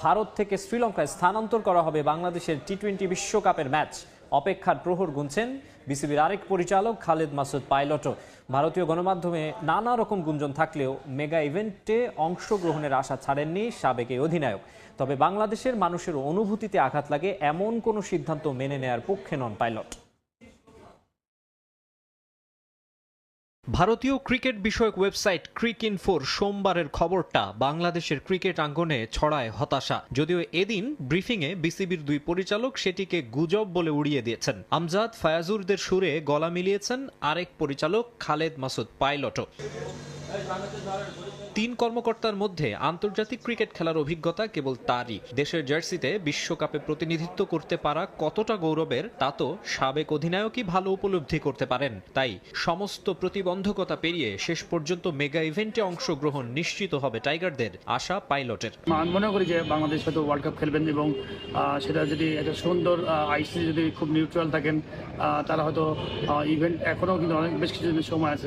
ভারত থেকে শ্রীলঙ্কায় স্থানান্তর করা হবে বাংলাদেশের টি-20 বিশ্বকাপের ম্যাচ। অপেক্ষার প্রহর গুনছেন বিসিবির আরেক পরিচালক খালেদ মাসুদ পাইলটও। ভারতীয় গণমাধ্যমে নানা রকম গুঞ্জন থাকলেও মেগা ইভেন্টে অংশগ্রহণের আশা ছাড়েননি সাবেক এই অধিনায়ক। তবে বাংলাদেশের মানুষের অনুভূতিতে আঘাত লাগে এমন কোনো সিদ্ধান্ত মেনে নেয়ার পক্ষে নন পাইলট। ভারতীয় ক্রিকেট বিষয়ক ওয়েবসাইট ক্রিকইনফোর সোমবারের খবরটা বাংলাদেশের ক্রিকেট আঙ্গনে ছড়ায় হতাশা। যদিও এদিন ব্রিফিংয়ে বিসিবির দুই পরিচালক সেটিকে গুজব বলে উড়িয়ে দিয়েছেন। আমজাদ ফায়াজুরদের সুরে গলা মিলিয়েছেন আরেক পরিচালক খালেদ মাসুদ পাইলটও। তিন কর্মকর্তার মধ্যে আন্তর্জাতিক ক্রিকেট খেলার অভিজ্ঞতা কেবল তারই। দেশের জার্সিতে বিশ্বকাপে প্রতিনিধিত্ব করতে পারা কতটা গৌরবের তা তো সাবেক অধিনায়কই ভালো উপলব্ধি করতে পারেন। তাই সমস্ত প্রতিবন্ধকতা পেরিয়ে শেষ পর্যন্ত মেগা ইভেন্টে অংশগ্রহণ নিশ্চিত হবে টাইগারদের, আশা পাইলটের। আমি মনে করি যে বাংলাদেশ হয়তো ওয়ার্ল্ড কাপ খেলবেন এবং সেটা যদি একটা সুন্দর আইসিসি যদি খুব নিউট্রাল থাকেন তারা হয়তো ইভেন্ট এখনও কিন্তু অনেক বেশ কিছুদিন সময় আছে।